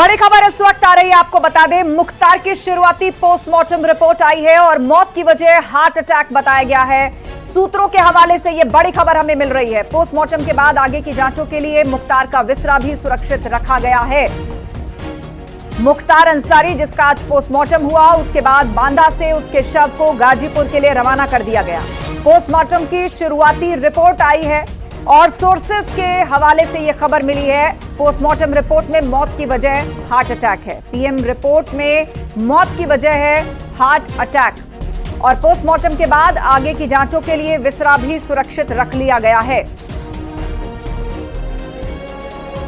बड़ी खबर इस वक्त आ रही है, आपको बता दें मुख्तार की शुरुआती पोस्टमार्टम रिपोर्ट आई है और मौत की वजह हार्ट अटैक बताया गया है। सूत्रों के हवाले से यह बड़ी खबर हमें मिल रही है। पोस्टमार्टम के बाद आगे की जांचों के लिए मुख्तार का विसरा भी सुरक्षित रखा गया है। मुख्तार अंसारी जिसका आज पोस्टमार्टम हुआ, उसके बाद बांदा से उसके शव को गाजीपुर के लिए रवाना कर दिया गया। पोस्टमार्टम की शुरुआती रिपोर्ट आई है और सोर्सेस के हवाले से यह खबर मिली है। पोस्टमार्टम रिपोर्ट में मौत की वजह हार्ट अटैक है। पीएम रिपोर्ट में मौत की वजह है हार्ट अटैक और पोस्टमार्टम के बाद आगे की जांचों के लिए विसरा भी सुरक्षित रख लिया गया है।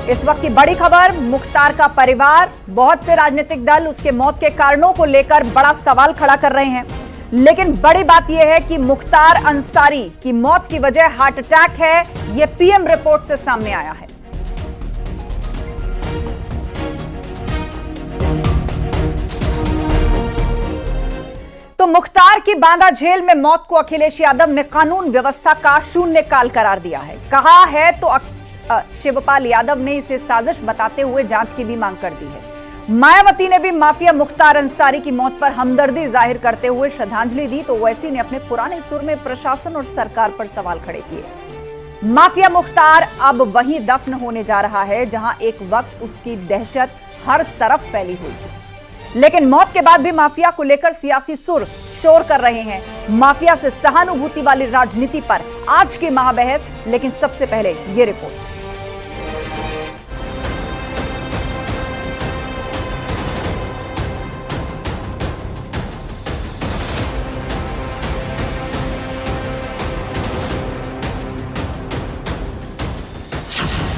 इस वक्त की बड़ी खबर, मुख्तार का परिवार, बहुत से राजनीतिक दल उसके मौत के कारणों को लेकर बड़ा सवाल खड़ा कर रहे हैं, लेकिन बड़ी बात यह है कि मुख्तार अंसारी की मौत की वजह हार्ट अटैक है। यह पीएम रिपोर्ट से सामने आया है। तो मुख्तार की बांदा जेल में मौत को अखिलेश यादव ने कानून व्यवस्था का शून्यकाल करार दिया है। कहा है तो शिवपाल यादव ने इसे साजिश बताते हुए जांच की भी मांग कर दी है। मायावती ने भी माफिया मुख्तार अंसारी की मौत पर हमदर्दी जाहिर करते हुए श्रद्धांजलि दी, तो ओवैसी ने अपने पुराने सुर में प्रशासन और सरकार पर सवाल खड़े किए। माफिया मुख्तार अब वहीं दफन होने जा रहा है जहां एक वक्त उसकी दहशत हर तरफ फैली हुई थी, लेकिन मौत के बाद भी माफिया को लेकर सियासी सुर शोर कर रहे हैं। माफिया से सहानुभूति वाली राजनीति पर आज की महाबहस, लेकिन सबसे पहले ये रिपोर्ट।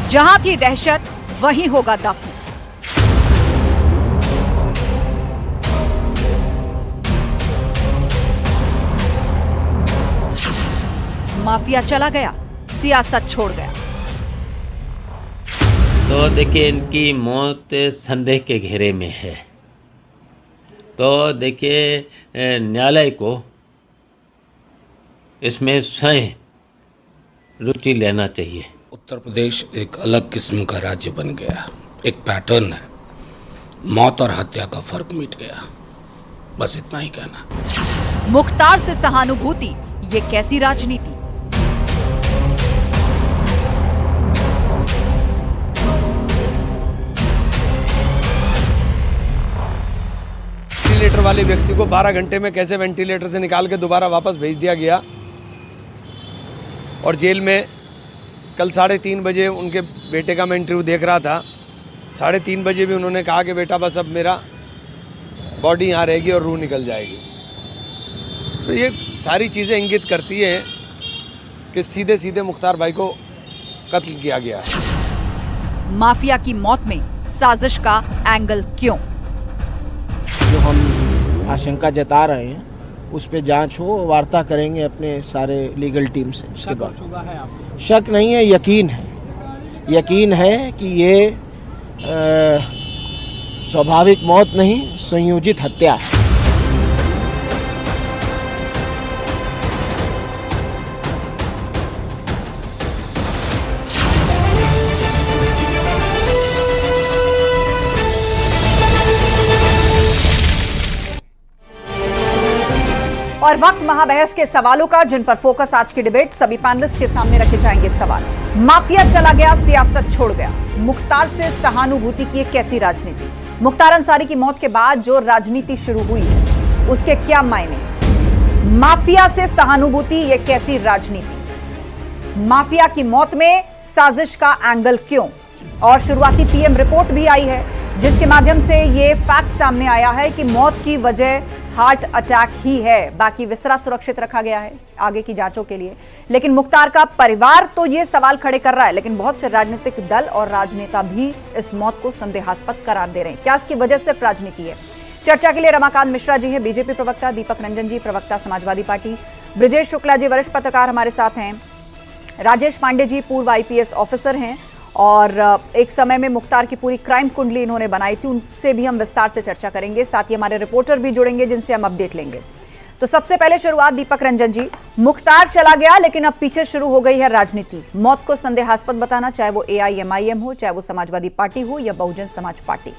जहां की दहशत वहीं होगा दफन। माफिया चला गया, सियासत छोड़ गया। तो देखिए, इनकी मौत संदेह के घेरे में है। तो देखिए, न्यायालय को इसमें स्वयं रुचि लेना चाहिए। उत्तर प्रदेश एक अलग किस्म का राज्य बन गया, एक पैटर्न है, मौत और हत्या का फर्क मिट गया। बस इतना ही कहना। मुख्तार से सहानुभूति, ये कैसी राजनीति? वेंटिलेटर वाले व्यक्ति को 12 घंटे में कैसे वेंटिलेटर से निकाल के दोबारा वापस भेज दिया गया और जेल में कल 3:30 बजे उनके बेटे का मैं इंटरव्यू देख रहा था। 3:30 बजे भी उन्होंने कहा कि बेटा बस अब मेरा बॉडी यहाँ रहेगी और रूह निकल जाएगी। तो ये सारी चीज़ें इंगित करती हैं कि सीधे सीधे मुख्तार भाई को कत्ल किया गया है। माफिया की मौत में साजिश का एंगल क्यों? जो हम आशंका जता रहे हैं उस पे जांच हो, वार्ता करेंगे अपने सारे लीगल टीम से। उसके बाद शक नहीं है, यकीन है। यकीन है कि ये स्वाभाविक मौत नहीं, संयोजित हत्या है। और वक्त महाबहस के सवालों का, जिन पर फोकस आज की डिबेट। सभी पैनलिस्ट के सामने रखे जाएंगे सवाल। माफिया चला गया, सियासत छोड़ गया। मुख्तार से सहानुभूति की कैसी राजनीति? मुख्तार अंसारी की मौत के बाद जो राजनीति शुरू हुई है उसके क्या मायने? माफिया से सहानुभूति, ये कैसी राजनीति? माफिया की मौत में साजिश का एंगल क्यों? और शुरुआती पीएम रिपोर्ट भी आई है जिसके माध्यम से ये फैक्ट सामने आया है कि मौत की वजह हार्ट अटैक ही है। बाकी विसरा सुरक्षित रखा गया है आगे की जांचों के लिए। लेकिन मुख्तार का परिवार तो ये सवाल खड़े कर रहा है, लेकिन बहुत से राजनीतिक दल और राजनेता भी इस मौत को संदेहास्पद करार दे रहे हैं। क्या इसकी वजह सिर्फ राजनीति है? चर्चा के लिए रमाकांत मिश्रा जी हैं, बीजेपी प्रवक्ता, दीपक रंजन जी प्रवक्ता समाजवादी पार्टी, ब्रजेश शुक्ला जी वरिष्ठ पत्रकार हमारे साथ हैं, राजेश पांडे जी पूर्व आईपीएस ऑफिसर हैं और एक समय में मुख्तार की पूरी क्राइम कुंडली इन्होंने बनाई थी, उनसे भी हम विस्तार से चर्चा करेंगे। साथ ही हमारे रिपोर्टर भी जुड़ेंगे जिनसे हम अपडेट लेंगे। तो सबसे पहले शुरुआत दीपक रंजन जी, मुख्तार चला गया लेकिन अब पीछे शुरू हो गई है राजनीति। मौत को संदेहास्पद बताना, चाहे वो एआईएमआईएम हो, चाहे वो समाजवादी पार्टी हो या बहुजन समाज पार्टी।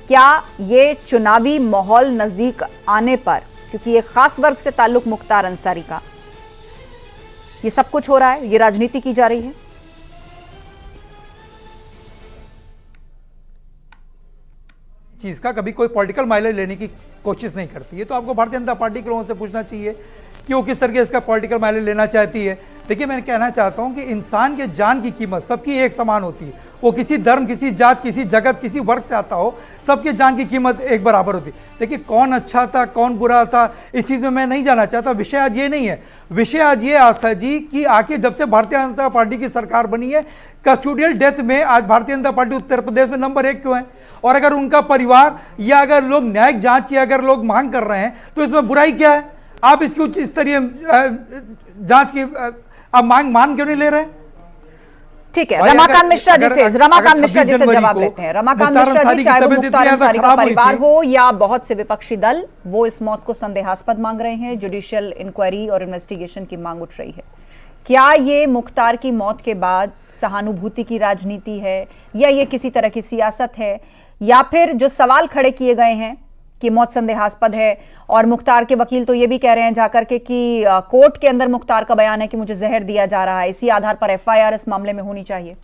क्या ये चुनावी माहौल नजदीक आने पर, क्योंकि ये खास वर्ग से ताल्लुक मुख्तार अंसारी का, ये सब कुछ हो रहा है, ये राजनीति की जा रही है? चीज का कभी कोई पॉलिटिकल माइलेज लेने की कोशिश नहीं करती है। तो आपको भारतीय जनता पार्टी के लोगों से पूछना चाहिए कि वो किस तरह के इसका पॉलिटिकल माइलेज लेना चाहती है। देखिए, मैं कहना चाहता हूं कि इंसान के जान की कीमत सबकी एक समान होती है। वो किसी धर्म, किसी जात, किसी जगत, किसी वर्ग से आता हो, सबके जान की कीमत एक बराबर होती है। देखिए, कौन अच्छा था, कौन बुरा था, इस चीज़ में मैं नहीं जाना चाहता। विषय आज ये नहीं है। विषय आज ये आस्था जी कि आके जब से भारतीय जनता पार्टी की सरकार बनी है, कस्टोडियल डेथ में आज भारतीय जनता पार्टी उत्तर प्रदेश में नंबर 1 क्यों है? और अगर उनका परिवार या अगर लोग न्यायिक जांच की अगर लोग मांग कर रहे हैं तो इसमें बुराई क्या है? आप इसकी उच्च स्तरीय जांच की आप मान क्यों नहीं ले रहे? ठीक है, रमाकांत मिश्रा जी से जवाब लेते हैं। रमाकांत मिश्रा जी, चाहे वो मुख्तार अंसारी का परिवार हो या बहुत से विपक्षी दल, वो इस मौत को संदेहास्पद मांग रहे हैं। जुडिशियल इंक्वायरी और इन्वेस्टिगेशन की मांग उठ रही है। क्या ये मुख्तार की मौत के बाद सहानुभूति की राजनीति है, या ये किसी तरह की सियासत है, या फिर जो सवाल खड़े किए गए हैं कि मौत संदेहास्पद है, और मुख्तार के वकील तो ये भी कह रहे हैं जाकर के कि कोर्ट के अंदर मुख्तार का बयान है कि मुझे जहर दिया जा रहा है, इसी आधार पर एफआईआर इस मामले में होनी चाहिए?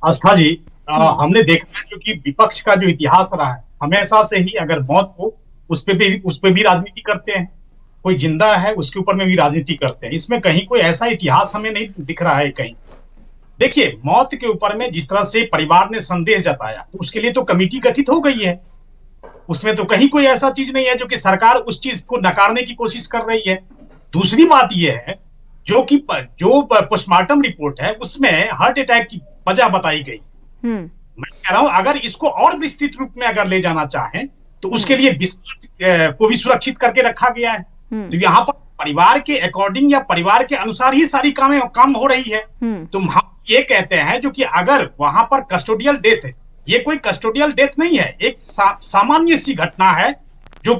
आस्था जी, हमने देखा है क्योंकि विपक्ष का जो इतिहास रहा है, हमेशा से ही अगर मौत हो उस पे भी राजनीति करते हैं, कोई जिंदा है उसके ऊपर में भी राजनीति करते हैं। इसमें कहीं कोई ऐसा इतिहास हमें नहीं दिख रहा है कहीं। देखिए, मौत के ऊपर में जिस तरह से परिवार ने संदेह जताया, तो उसके लिए तो कमेटी गठित हो गई है। उसमें तो कहीं कोई ऐसा चीज नहीं है जो कि सरकार उस चीज को नकारने की कोशिश कर रही है। दूसरी बात यह है जो पोस्टमार्टम रिपोर्ट है उसमें हार्ट अटैक की वजह बताई गई। मैं कह रहा हूं अगर इसको और विस्तृत रूप में अगर ले जाना चाहें तो उसके लिए बिस्तर को भी सुरक्षित करके रखा गया है। तो यहाँ पर परिवार के अकॉर्डिंग या परिवार के अनुसार ही सारी काम हो रही है। तो हम ये कहते हैं जो कि अगर वहां पर कस्टोडियल डेथ है, ये कोई कस्टोडियल डेथ नहीं है, एक सामान्य सी घटना है जो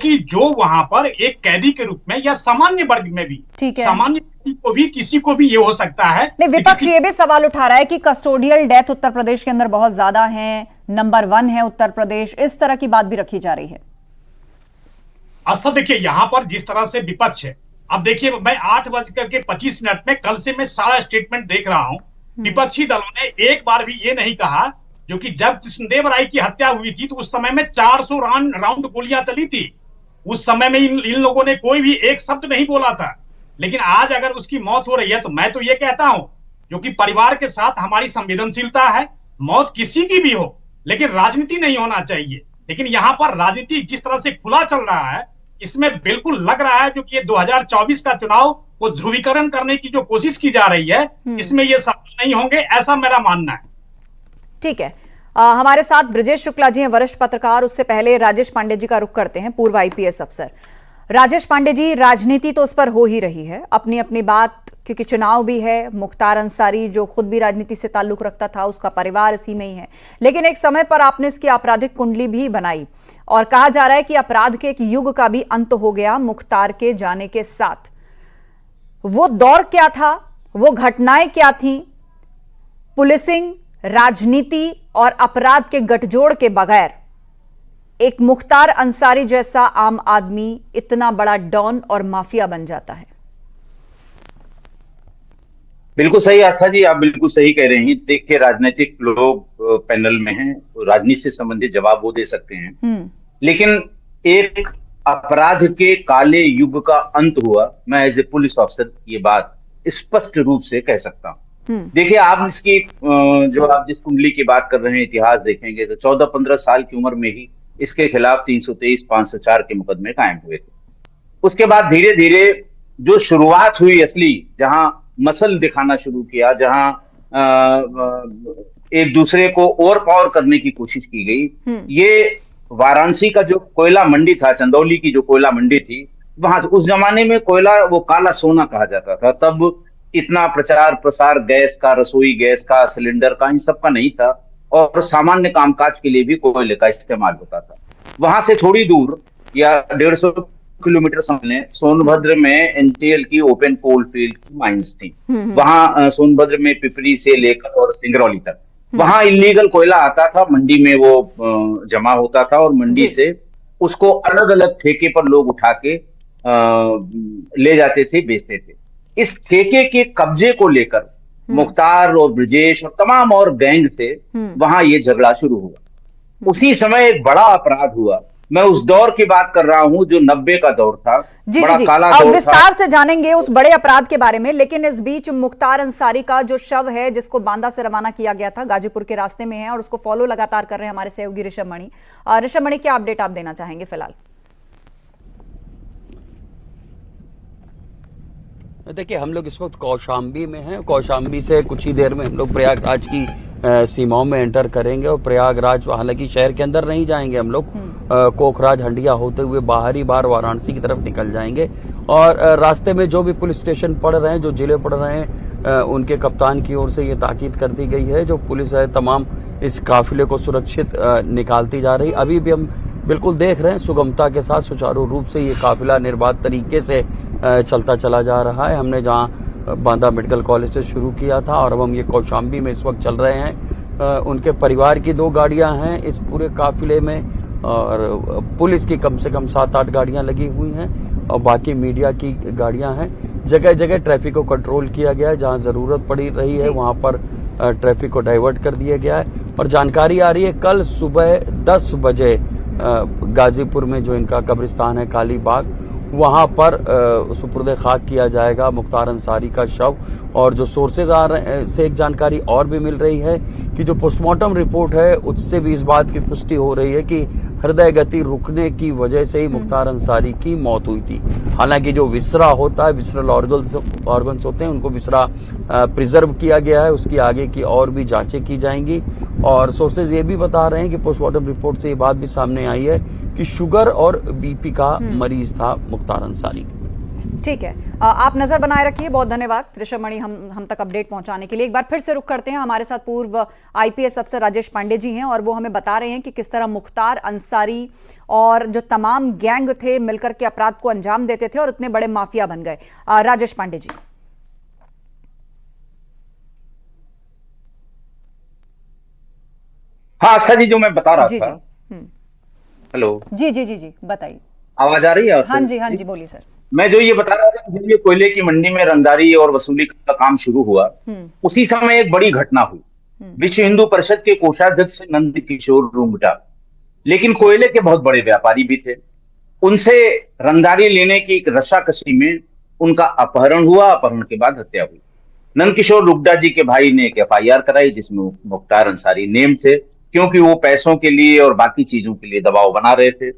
वहां पर एक कैदी के रूप में या सामान्य वर्ग में भी, सामान्य किसी को भी ये हो सकता है। नहीं, विपक्ष ये भी सवाल उठा रहा है कि कस्टोडियल डेथ उत्तर प्रदेश के अंदर बहुत ज्यादा है, नंबर 1 है उत्तर प्रदेश, इस तरह की बात भी रखी जा रही है। आस्था, देखिए यहाँ पर जिस तरह से विपक्ष है, अब देखिए मैं 8:25 में कल से मैं सारा स्टेटमेंट देख रहा हूं, विपक्षी दलों ने एक बार भी ये नहीं कहा जो कि जब कृष्णदेव राय की हत्या हुई थी तो उस समय में 400 राउंड गोलियां चली थी। उस समय में इन लोगों ने कोई भी एक शब्द नहीं बोला था। लेकिन आज अगर उसकी मौत हो रही है तो मैं तो ये कहता हूं जो कि परिवार के साथ हमारी संवेदनशीलता है, मौत किसी की भी हो लेकिन राजनीति नहीं होना चाहिए। लेकिन यहाँ पर राजनीति जिस तरह से खुला चल रहा है, इसमें बिल्कुल लग रहा है जो कि ये 2024 का चुनाव को ध्रुवीकरण करने की जो कोशिश की जा रही है, इसमें ये सफल नहीं होंगे, ऐसा मेरा मानना है। ठीक है, हमारे साथ ब्रजेश शुक्ला जी हैं, वरिष्ठ पत्रकार। उससे पहले राजेश पांडे जी का रुख करते हैं, पूर्व आईपीएस अफसर। राजेश पांडे जी, राजनीति तो उस पर हो ही रही है, अपनी अपनी बात, क्योंकि चुनाव भी है। मुख्तार अंसारी जो खुद भी राजनीति से ताल्लुक रखता था, उसका परिवार इसी में ही है। लेकिन एक समय पर आपने इसकी आपराधिक कुंडली भी बनाई और कहा जा रहा है कि अपराध के एक युग का भी अंत हो गया मुख्तार के जाने के साथ। वो दौर क्या था, वो घटनाएं क्या थी? पुलिसिंग, राजनीति और अपराध के गठजोड़ के बगैर एक मुख्तार अंसारी जैसा आम आदमी इतना बड़ा डॉन और माफिया बन जाता है। बिल्कुल सही आस्था जी, आप बिल्कुल सही कह रहे हैं। देखिए, राजनीतिक लोग पैनल में हैं, राजनीति से संबंधित जवाब वो दे सकते हैं, लेकिन एक अपराध के काले युग का अंत हुआ, मैं एज ए पुलिस ऑफिसर ये बात स्पष्ट रूप से कह सकता हूं। देखिए, आप इसकी जो आप जिस कुंडली की बात कर रहे हैं, इतिहास देखेंगे तो 14-15 साल की उम्र में ही इसके खिलाफ 323, 504 के मुकदमे कायम हुए थे। उसके बाद धीरे धीरे जो शुरुआत हुई असली, जहां मसल दिखाना शुरू किया, जहां एक दूसरे को ओवर पावर करने की कोशिश की गई, ये वाराणसी का जो कोयला मंडी था, चंदौली की जो कोयला मंडी थी, वहां उस जमाने में कोयला वो काला सोना कहा जाता था। तब इतना प्रचार प्रसार गैस का, रसोई गैस का, सिलेंडर का, इन सब का नहीं था, और सामान्य कामकाज के लिए भी कोयले का इस्तेमाल होता था। वहां से थोड़ी दूर या 150 किलोमीटर सामने सोनभद्र में एनसीएल की ओपन कोल फील्ड की माइंस थी। वहां सोनभद्र में पिपरी से लेकर और सिंगरौली तक वहां इलीगल कोयला आता था, मंडी में वो जमा होता था और मंडी से उसको अलग अलग ठेके पर लोग उठा के ले जाते थे, बेचते थे। इस ठेके के कब्जे को लेकर मुख्तार और ब्रजेश और तमाम और गैंग थे, वहां ये झगड़ा शुरू हुआ। उसी समय एक बड़ा अपराध हुआ। मैं उस दौर की बात कर रहा हूं जो 90 का दौर था। जी बड़ा जी काला अब दौर विस्तार से जानेंगे उस बड़े अपराध के बारे में, लेकिन इस बीच मुख्तार अंसारी का जो शव है जिसको बांदा से रवाना किया गया था, गाजीपुर के रास्ते में है और उसको फॉलो लगातार कर रहे हैं हमारे सहयोगी ऋषभ मणि। ऋषभ मणि, क्या अपडेट आप देना चाहेंगे फिलहाल? देखिए, हम लोग इस वक्त कौशाम्बी में हैं। कौशाम्बी से कुछ ही देर में हम लोग प्रयागराज की सीमाओं में एंटर करेंगे और प्रयागराज, हालांकि शहर के अंदर नहीं जाएंगे हम लोग, कोखराज हंडिया होते हुए बाहरी बाहर वाराणसी की तरफ निकल जाएंगे। और रास्ते में जो भी पुलिस स्टेशन पड़ रहे हैं, जो जिले पड़ रहे हैं, उनके कप्तान की ओर से ये ताकीद कर दी गई है, जो पुलिस है तमाम इस काफिले को सुरक्षित निकालती जा रही। अभी भी हम बिल्कुल देख रहे हैं सुगमता के साथ, सुचारू रूप से ये काफिला निर्बाध तरीके से चलता चला जा रहा है। हमने जहां बांदा मेडिकल कॉलेज से शुरू किया था और अब हम ये कौशाम्बी में इस वक्त चल रहे हैं। उनके परिवार की 2 गाड़ियां हैं इस पूरे काफिले में और पुलिस की कम से कम 7-8 गाड़ियां लगी हुई हैं और बाकी मीडिया की गाड़ियां हैं। जगह जगह ट्रैफिक को कंट्रोल किया गया है, जहां जरूरत पड़ी रही है वहां पर ट्रैफिक को डाइवर्ट कर दिया गया है। और जानकारी आ रही है कल सुबह 10 बजे गाजीपुर में जो इनका कब्रिस्तान है काली बाग, वहां पर सुपुर्द खाक किया जाएगा मुख्तार अंसारी का शव। और जो सोर्सेज आ रहे हैं से एक जानकारी और भी मिल रही है कि जो पोस्टमार्टम रिपोर्ट है उससे भी इस बात की पुष्टि हो रही है कि हृदय गति रुकने की वजह से ही मुख्तार अंसारी की मौत हुई थी। हालांकि जो विसरा होता है, विसरल ऑर्गन्स होते हैं, उनको विसरा प्रिजर्व किया गया है, उसकी आगे की और भी जांचें की जाएंगी। और सोर्सेज ये भी बता रहे हैं कि पोस्टमार्टम रिपोर्ट से ये बात भी सामने आई है कि शुगर और बीपी का मरीज था मुख्तार अंसारी। ठीक है, आप नजर बनाए रखिए। बहुत धन्यवाद ऋषभ मणि हम तक अपडेट पहुंचाने के लिए। एक बार फिर से रुक करते हैं, हमारे साथ पूर्व आईपीएस अफसर राजेश पांडे जी हैं और वो हमें बता रहे हैं कि किस तरह मुख्तार अंसारी और जो तमाम गैंग थे मिलकर के अपराध को अंजाम देते थे और इतने बड़े माफिया बन गए। राजेश पांडे जी। हाँ आस्था जी, जो मैं बता रहा था। हेलो जी जी जी जी बताइए, आवाज आ रही है? हाँ जी बोलिए सर। मैं जो ये बता रहा था कि जब ये कोयले की मंडी में रंगदारी और वसूली का काम शुरू हुआ, उसी समय एक बड़ी घटना हुई। विश्व हिंदू परिषद के कोषाध्यक्ष नंद किशोर रूंगटा, लेकिन कोयले के बहुत बड़े व्यापारी भी थे, उनसे रंगदारी लेने की एक रस्साकसी में उनका अपहरण हुआ। अपहरण के बाद हत्या हुई। नंद किशोर रुगडा जी के भाई ने एक FIR कराई जिसमें मुख्तार अंसारी नेम थे, क्योंकि वो पैसों के लिए और बाकी चीजों के लिए दबाव बना रहे थे।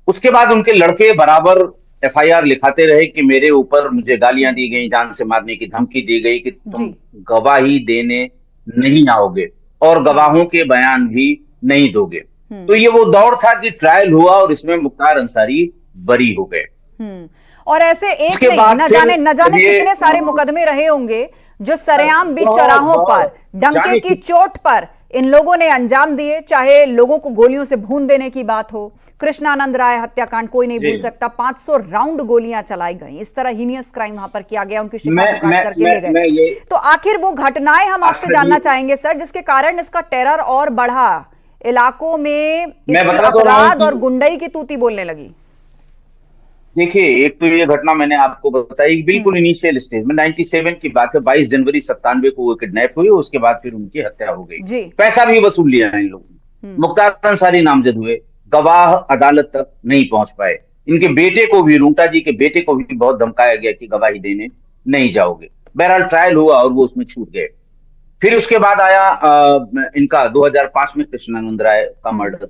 उसके बाद उनके लड़के बराबर FIR लिखाते रहे कि मेरे ऊपर मुझे गालियां दी गई, जान से मारने की धमकी दी गई कि तुम गवाही देने नहीं आओगे और गवाहों के बयान भी नहीं दोगे। तो ये वो दौर था कि ट्रायल हुआ और इसमें मुख्तार अंसारी बरी हो गए। और ऐसे एक नहीं, न जाने कितने सारे मुकदमे रहे होंगे जो सरेआम बीच चौराहों पर डंके की चोट पर इन लोगों ने अंजाम दिए, चाहे लोगों को गोलियों से भून देने की बात हो। कृष्णानंद राय हत्याकांड कोई नहीं भूल सकता, 500 राउंड गोलियां चलाई गई, इस तरह हीनियस क्राइम वहां पर किया गया, उनकी शिकायत काट करके ले गए। तो आखिर वो घटनाएं हम आपसे जानना चाहेंगे सर, जिसके कारण इसका टेरर और बढ़ा, इलाकों में अपराध और गुंडई की तूती बोलने लगी। देखिए, एक तो ये घटना मैंने आपको बताई बिल्कुल इनिशियल स्टेज में, 97 की बात है। 22 जनवरी 97 को वो किडनैप हुई, उसके बाद फिर उनकी हत्या हो गई। पैसा भी वसूल लिया इन लोगों ने। मुख्तार अंसारी नामजद हुए, गवाह अदालत तक नहीं पहुंच पाए। इनके बेटे को भी, रूंगटा जी के बेटे को भी बहुत धमकाया गया कि गवाही देने नहीं जाओगे। बहरहाल ट्रायल हुआ और वो उसमें छूट गए। फिर उसके बाद आया इनका 2005 में कृष्णानंद राय का मर्डर।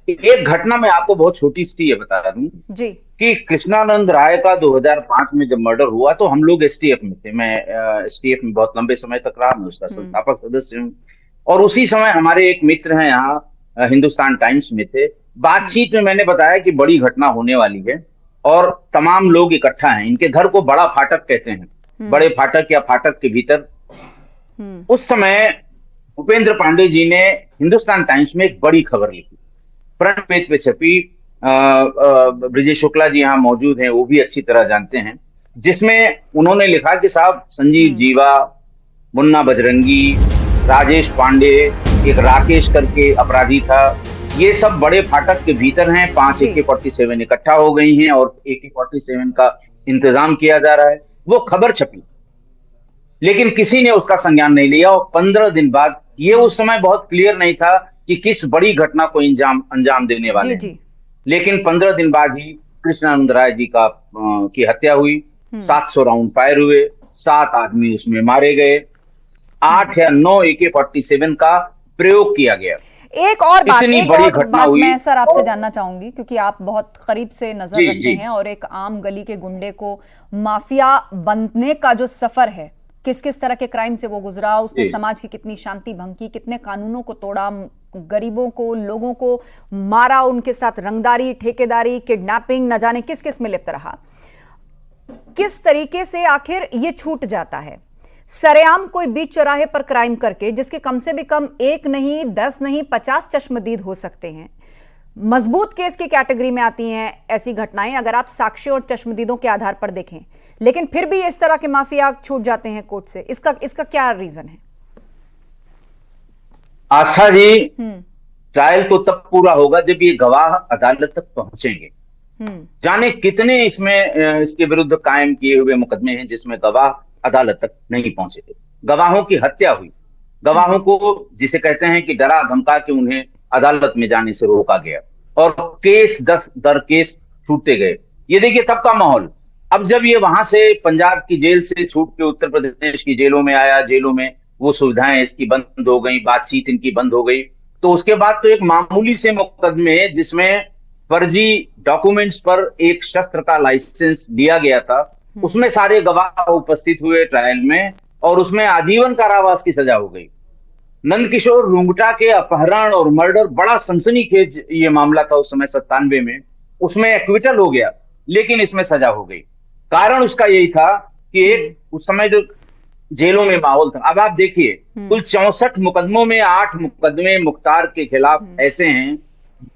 एक घटना मैं आपको बहुत छोटी सी बता दूं जी कि कृष्णानंद राय का 2005 में जब मर्डर हुआ तो हम लोग STF में थे। मैं STF में बहुत लंबे समय तक रहा, मैं उसका संस्थापक सदस्य हूँ। और उसी समय हमारे एक मित्र हैं यहाँ हिंदुस्तान टाइम्स में थे। बातचीत में मैंने बताया कि बड़ी घटना होने वाली है और तमाम लोग इकट्ठा हैं। इनके घर को बड़ा फाटक कहते हैं, बड़े फाटक या फाटक के भीतर। उस समय भूपेंद्र पांडे जी ने हिंदुस्तान टाइम्स में एक बड़ी खबर लिखी, फ्रंट पेज पे छपी। ब्रिजेश शुक्ला जी यहाँ मौजूद हैं, वो भी अच्छी तरह जानते हैं, जिसमें उन्होंने लिखा कि साहब संजीव जीवा, मुन्ना बजरंगी राजेश पांडे, एक राकेश करके अपराधी था, ये सब बड़े फाटक के भीतर हैं। 5 AK-47 इकट्ठा हो गई हैं और AK-47 का इंतजाम किया जा रहा है। वो खबर छपी, लेकिन किसी ने उसका संज्ञान नहीं लिया। और 15 दिन बाद, ये उस समय बहुत क्लियर नहीं था कि किस बड़ी घटना को अंजाम देने वाले हैं। लेकिन 15 दिन बाद ही कृष्णानंद राय जी की हत्या हुई। 700 राउंड फायर हुए, 7 आदमी उसमें मारे गए, 8 या 9 AK-47 का प्रयोग किया गया। एक और बात मैं सर आपसे जानना चाहूंगी, क्योंकि आप बहुत करीब से नजर रखते हैं और एक आम गली के गुंडे को माफिया बनने का जो सफर है, किस किस तरह के क्राइम से वो गुजरा, उसने समाज की कितनी शांति भंग की, कितने कानूनों को तोड़ा, गरीबों को, लोगों को मारा, उनके साथ रंगदारी, ठेकेदारी, किडनैपिंग, न जाने किस किस में लिप्त रहा। किस तरीके से आखिर ये छूट जाता है? सरेआम कोई बीच चौराहे पर क्राइम करके, जिसके कम से भी कम 1 नहीं, 10 नहीं, 50 चश्मदीद हो सकते हैं, मजबूत केस की कैटेगरी में आती हैं ऐसी घटनाएं, अगर आप साक्ष्यों और चश्मदीदों के आधार पर देखें। लेकिन फिर भी इस तरह के माफिया छूट जाते हैं कोर्ट से। इसका क्या रीजन है? आस्था जी, ट्रायल तो तब पूरा होगा जब ये गवाह अदालत तक पहुंचेंगे। जाने कितने इसके विरुद्ध कायम किए हुए मुकदमे हैं जिसमें गवाह अदालत तक नहीं पहुंचे। गवाहों की हत्या हुई, गवाहों को जिसे कहते हैं कि डरा धमका के उन्हें अदालत में जाने से रोका गया और केस 10 दर केस छूटते गए। ये देखिए तब का माहौल। अब जब ये वहां से पंजाब की जेल से छूट के उत्तर प्रदेश की जेलों में आया, जेलों में वो सुविधाएं इसकी बंद हो गई, बातचीत इनकी बंद हो गई, तो उसके बाद तो एक मामूली से मुकदमे जिसमें फर्जी डॉक्यूमेंट्स पर एक शस्त्र का लाइसेंस दिया गया था, उसमें सारे गवाह उपस्थित हुए ट्रायल में और उसमें आजीवन कारावास की सजा हो गई। नंदकिशोर रुंगटा के अपहरण और मर्डर बड़ा सनसनीखेज ये मामला था उस समय 97 में, उसमें एक्विटल हो गया, लेकिन इसमें सजा हो गई। कारण उसका यही था कि एक उस समय जो जेलों में माहौल था। अब आप देखिए, कुल 64 मुकदमों में 8 मुकदमे मुख्तार के खिलाफ ऐसे हैं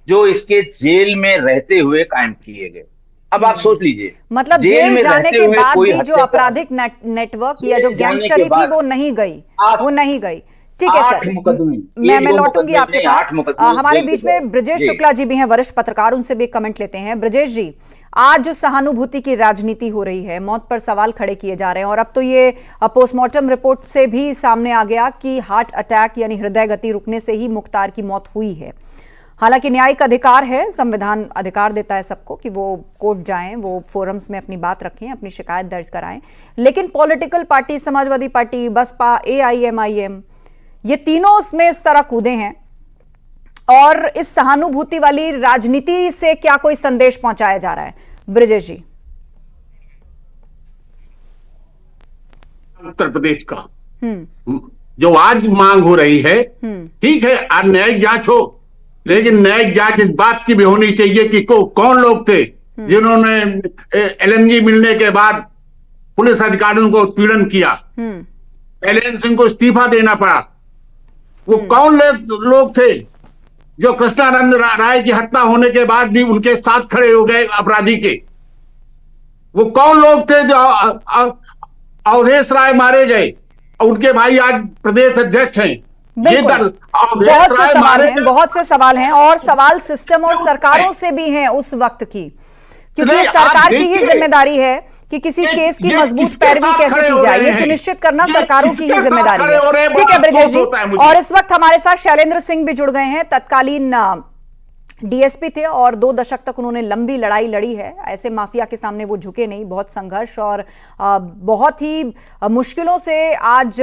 जो इसके जेल में रहते हुए कायम किए गए। अब आप सोच लीजिए, मतलब जेल जाने के बाद भी जो आपराधिक नेटवर्क या जो गैंगस्टरी थी वो नहीं गई। ठीक है सर, मैं लौटूंगी आपके पास। हमारे बीच में ब्रजेश शुक्ला जी भी हैं, वरिष्ठ पत्रकार, उनसे भी कमेंट लेते हैं। ब्रजेश जी, आज जो सहानुभूति की राजनीति हो रही है, मौत पर सवाल खड़े किए जा रहे हैं और अब तो ये पोस्टमार्टम रिपोर्ट से भी सामने आ गया कि हार्ट अटैक यानी हृदय गति रुकने से ही मुख्तार की मौत हुई है। हालांकि न्यायिक अधिकार है, संविधान अधिकार देता है सबको कि वो कोर्ट जाएं, वो फोरम्स में अपनी बात रखें, अपनी शिकायत दर्ज कराएं, लेकिन political party, Samajwadi party, Baspa, AIMIM, ये तीनों उसमें इस तरह कूदे हैं। और इस सहानुभूति वाली राजनीति से क्या कोई संदेश पहुंचाया जा रहा है? ब्रजेश जी। उत्तर प्रदेश का जो आज मांग हो रही है, ठीक है, आज न्यायिक जांच हो, लेकिन न्यायिक जांच इस बात की भी होनी चाहिए कि कौन लोग थे जिन्होंने LNG मिलने के बाद पुलिस अधिकारियों को उत्पीड़न किया, एलियन सिंह को इस्तीफा देना पड़ा। वो कौन लोग थे जो कृष्णानंद राय की हत्या होने के बाद भी उनके साथ खड़े हो गए अपराधी के? वो कौन लोग थे जो अवधेश राय मारे गए, उनके भाई आज प्रदेश अध्यक्ष हैं? बहुत से सवाल हैं और सवाल सिस्टम और सरकारों से भी हैं उस वक्त की, क्योंकि सरकार की ही जिम्मेदारी है कि किसी केस की मजबूत पैरवी कैसे की जाए, ये सुनिश्चित करना सरकारों की ही जिम्मेदारी है। ठीक है ब्रजेश जी, और इस वक्त हमारे साथ शैलेंद्र सिंह भी जुड़ गए हैं, तत्कालीन DSP थे और 2 दशक तक उन्होंने लंबी लड़ाई लड़ी है। ऐसे माफिया के सामने वो झुके नहीं, बहुत संघर्ष और बहुत ही मुश्किलों से आज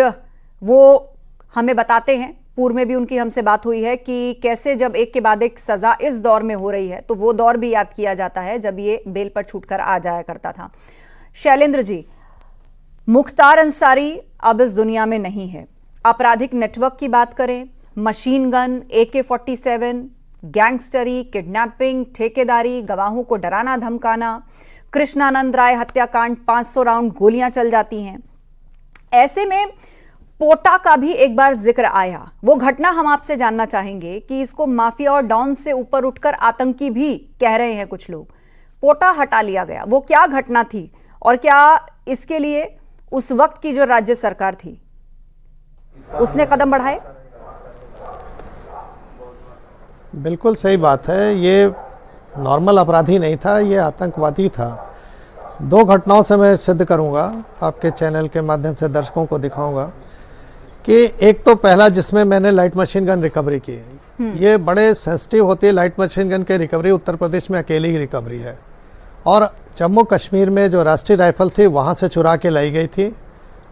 वो हमें बताते हैं। पूर्व में भी उनकी हमसे बात हुई है कि कैसे जब एक के बाद एक सजा इस दौर में हो रही है तो वो दौर भी याद किया जाता है जब ये बेल पर छूटकर आ जाया करता था। शैलेंद्र जी, मुख्तार अंसारी अब इस दुनिया में नहीं है। आपराधिक नेटवर्क की बात करें, मशीन गन, AK-47, गैंगस्टरी, किडनैपिंग, ठेकेदारी, गवाहों को डराना धमकाना, कृष्णानंद राय हत्याकांड, 500 राउंड गोलियां चल जाती हैं। ऐसे में पोटा का भी एक बार जिक्र आया। वो घटना हम आपसे जानना चाहेंगे कि इसको माफिया और डॉन से ऊपर उठकर आतंकी भी कह रहे हैं कुछ लोग। पोटा हटा लिया गया, वो क्या घटना थी और क्या इसके लिए उस वक्त की जो राज्य सरकार थी उसने कदम बढ़ाए? बिल्कुल सही बात है। ये नॉर्मल अपराधी नहीं था, ये आतंकवादी था। दो घटनाओं से मैं सिद्ध करूंगा, आपके चैनल के माध्यम से दर्शकों को दिखाऊंगा कि एक तो पहला जिसमें मैंने लाइट मशीन गन रिकवरी की, ये बड़े सेंसिटिव होती है लाइट मशीन गन के रिकवरी, उत्तर प्रदेश में अकेली ही रिकवरी है। और जम्मू कश्मीर में जो राष्ट्रीय राइफल थी वहाँ से चुरा के लाई गई थी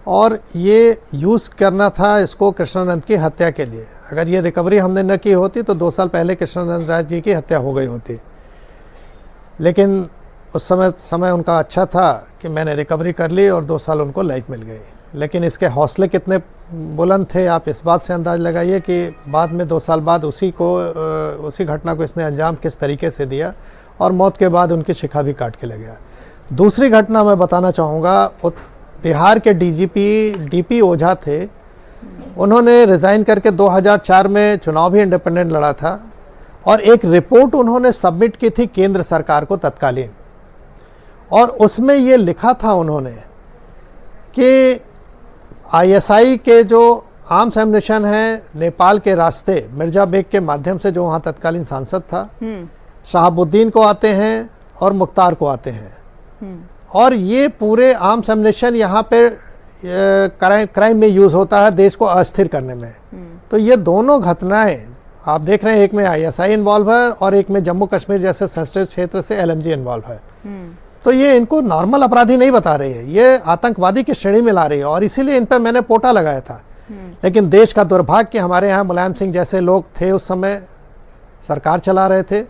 और ये यूज़ करना था इसको कृष्णानंद की हत्या के लिए। अगर ये रिकवरी हमने न की होती तो 2 साल पहले कृष्णानंद राय जी की हत्या हो गई होती। लेकिन उस समय उनका अच्छा था कि मैंने रिकवरी कर ली और 2 साल उनको लाइफ मिल गई। लेकिन इसके हौसले कितने बुलंद थे आप इस बात से अंदाज़ लगाइए कि बाद में 2 साल बाद उसी घटना को इसने अंजाम किस तरीके से दिया और मौत के बाद उनकी शिखा भी काट के ले गया। दूसरी घटना मैं बताना चाहूँगा, बिहार के डीपी ओझा थे, उन्होंने रिज़ाइन करके 2004 में चुनाव भी इंडिपेंडेंट लड़ा था और एक रिपोर्ट उन्होंने सबमिट की थी केंद्र सरकार को तत्कालीन, और उसमें ये लिखा था उन्होंने कि आईएसआई के जो आर्म्स एम्युनिशन है नेपाल के रास्ते मिर्जा बेग के माध्यम से, जो वहाँ तत्कालीन सांसद था, शहाबुद्दीन को आते हैं और मुख्तार को आते हैं, और ये पूरे आर्म्स एम्युनिशन यहाँ पे क्राइम में यूज़ होता है देश को अस्थिर करने में। तो ये दोनों घटनाएं आप देख रहे हैं, एक में आईएसआई इन्वॉल्व है और एक में जम्मू कश्मीर जैसे सेंसिटिव क्षेत्र से एलएमजी इन्वॉल्व है। तो ये इनको नॉर्मल अपराधी नहीं बता रही है, ये आतंकवादी की श्रेणी में ला रही है, और इसीलिए इन पर मैंने पोटा लगाया था। लेकिन देश का दुर्भाग्य कि हमारे यहाँ मुलायम सिंह जैसे लोग थे, उस समय सरकार चला रहे थे,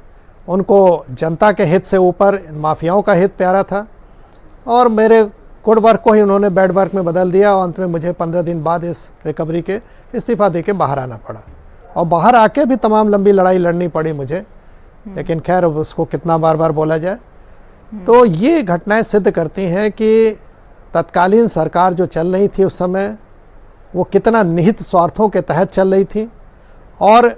उनको जनता के हित से ऊपर माफियाओं का हित प्यारा था, और मेरे गुड वर्क को ही उन्होंने बैड वर्क में बदल दिया, और अंत में मुझे 15 दिन बाद इस रिकवरी के इस्तीफा दे के बाहर आना पड़ा, और बाहर आके भी तमाम लंबी लड़ाई लड़नी पड़ी मुझे। लेकिन खैर उसको कितना बार बार बोला जाए। तो ये घटनाएं सिद्ध करती हैं कि तत्कालीन सरकार जो चल रही थी उस समय, वो कितना निहित स्वार्थों के तहत चल रही थी, और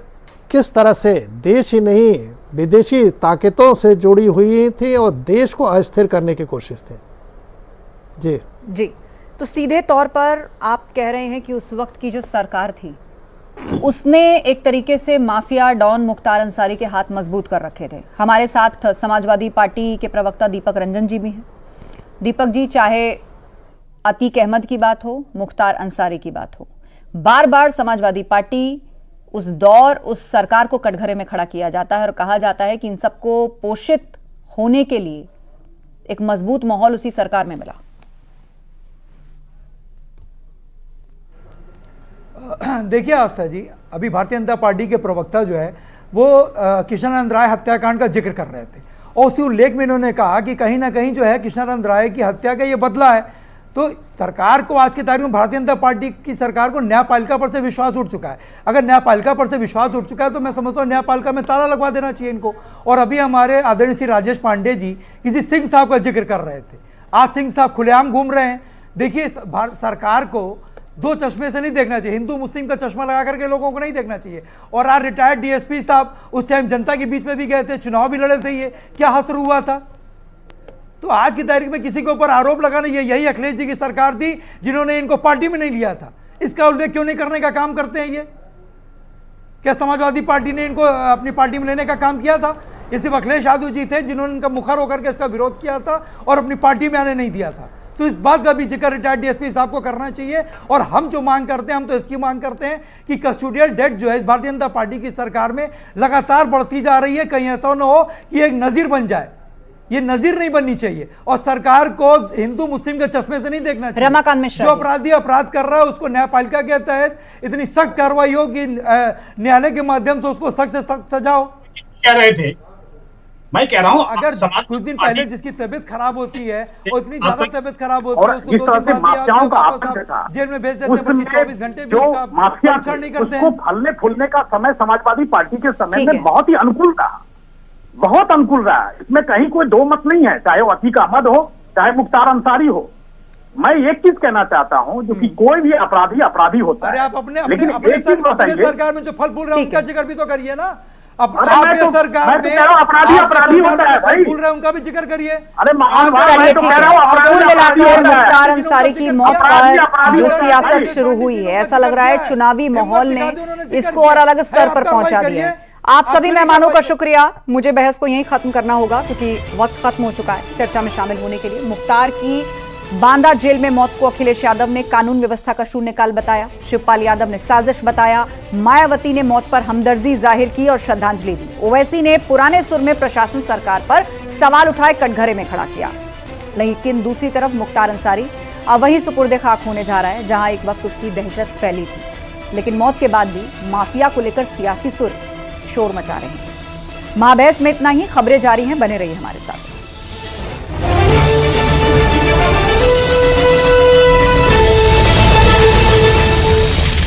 किस तरह से देश ही नहीं विदेशी ताकतों से जुड़ी हुई थी और देश को अस्थिर करने की कोशिश थी। जी। तो सीधे तौर पर आप कह रहे हैं कि उस वक्त की जो सरकार थी उसने एक तरीके से माफिया डॉन मुख्तार अंसारी के हाथ मजबूत कर रखे थे। हमारे साथ समाजवादी पार्टी के प्रवक्ता दीपक रंजन जी भी हैं। दीपक जी, चाहे अतीक अहमद की बात हो, मुख्तार अंसारी की बात हो, बार बार समाजवादी पार्टी उस दौर उस सरकार को कटघरे में खड़ा किया जाता है और कहा जाता है कि इन सबको पोषित होने के लिए एक मजबूत माहौल उसी सरकार में मिला। देखिए आस्था जी, अभी भारतीय जनता पार्टी के प्रवक्ता जो है वो कृष्णानंद राय हत्याकांड का जिक्र कर रहे थे, और उसी उल्लेख में इन्होंने कहा कि कहीं ना कहीं जो है कृष्णानंद राय की हत्या का ये बदला है। तो सरकार को आज की तारीख में, भारतीय जनता पार्टी की सरकार को न्यायपालिका पर से विश्वास उठ चुका है। अगर न्यायपालिका पर से विश्वास उठ चुका है तो मैं समझता हूँ न्यायपालिका में ताला लगवा देना चाहिए इनको। और अभी हमारे आदरणीय श्री राजेश पांडे जी किसी सिंह साहब का जिक्र कर रहे थे, आज सिंह साहब खुलेआम घूम रहे हैं। देखिए, सरकार को दो चश्मे से नहीं देखना चाहिए, हिंदू मुस्लिम का चश्मा लगा करके लोगों को नहीं देखना चाहिए। और आज रिटायर्ड डीएसपी साहब उस टाइम जनता के बीच में भी गए थे, चुनाव भी लड़े थे, ये क्या हसर हुआ था। तो आज की तारीख में किसी के ऊपर आरोप लगाना, ये यही अखिलेश जी की सरकार थी जिन्होंने इनको पार्टी में नहीं लिया था। इसका उल्लेख क्यों नहीं करने का काम करते हैं ये? क्या समाजवादी पार्टी ने इनको अपनी पार्टी में लेने का काम किया था? ये सिर्फ अखिलेश यादव जी थे जिन्होंने इनका मुखर होकर के इसका विरोध किया था और अपनी पार्टी में आने नहीं दिया था। तो इस बात का भी जिक्र रिटायर्ड डीएसपी साहब को करना चाहिए। और हम जो मांग करते हैं, हम तो इसकी मांग करते हैं कि कस्टोडियल डेट जो है भारतीय जनता पार्टी की सरकार में लगातार बढ़ती जा रही है, कहीं ऐसा न हो कि एक नजीर बन जाए। ये नजीर नहीं बननी चाहिए और सरकार को हिंदू मुस्लिम के चश्मे से नहीं देखना चाहिए। रमाकांत मिश्रा, जो अपराधी अपराध कर रहा है उसको न्यायपालिका के तहत इतनी सख्त कार्रवाई हो कि न्यायालय के माध्यम से उसको सख्त से सख्त सजा हो। कह रहे थे, मैं कह रहा हूं, अगर कुछ दिन पहले जिसकी तबीयत खराब होती है और इतनी ज्यादा तबीयत खराब होती है, उसको 2 दिन बाद जेल में भेज देते हैं, 24 घंटे भी उसका परीक्षण नहीं करते हैं। फलने फूलने का समय समाजवादी पार्टी के समय में बहुत ही अनुकूल रहा, बहुत अनुकूल रहा। इसमें कहीं कोई दो मत नहीं है, चाहे वो अतीक अहमद हो, चाहे मुख्तार अंसारी हो। मैं एक चीज कहना चाहता हूं, जो कि कोई भी अपराधी अपराधी होता है। अरे आप अपने सरकार में जो फल फूल रहे हैं उनका जिक्र भी तो करिए ना। अब अरे मैं आपके तो- सरकार मैं तो में कह रहा हूं, अपराधी आपके अपराधी सरकार होता है में भाई। भूल रहे हैं, उनका भी जिक्र करिए। अरे मान भाई, चलिए मैं तो ठीक कह है। रहा हूं, अपराधी कुल मिलाकर अपराधी होता है। मुख्तार अंसारी की मौत अपराधी पर अपराधी जो होता है सियासत भाई। शुरू हुई है, ऐसा लग रहा है चुनावी माहौल ने इसको और अलग स्तर पर पहुंचा दिया है। आप सभी मेहमानों का शुक्रिया। मुझे बहस को यहीं खत्म करना होगा क्योंकि वक्त खत्म हो चुका है चर्चा में शामिल होने के लिए। मुख्तार की बांदा जेल में मौत को अखिलेश यादव ने कानून व्यवस्था का शून्यकाल बताया, शिवपाल यादव ने साजिश बताया, मायावती ने मौत पर हमदर्दी जाहिर की और श्रद्धांजलि दी, ओवैसी ने पुराने सुर में प्रशासन सरकार पर सवाल उठाए कटघरे में खड़ा किया। लेकिन दूसरी तरफ मुख्तार अंसारी अब वही सुपुर्दे खाक होने जा रहा है जहां एक वक्त उसकी दहशत फैली थी, लेकिन मौत के बाद भी माफिया को लेकर सियासी सुर शोर मचा रहे हैं। महाबहस में इतना ही। खबरें जारी हैं, बने रहिए हमारे साथ।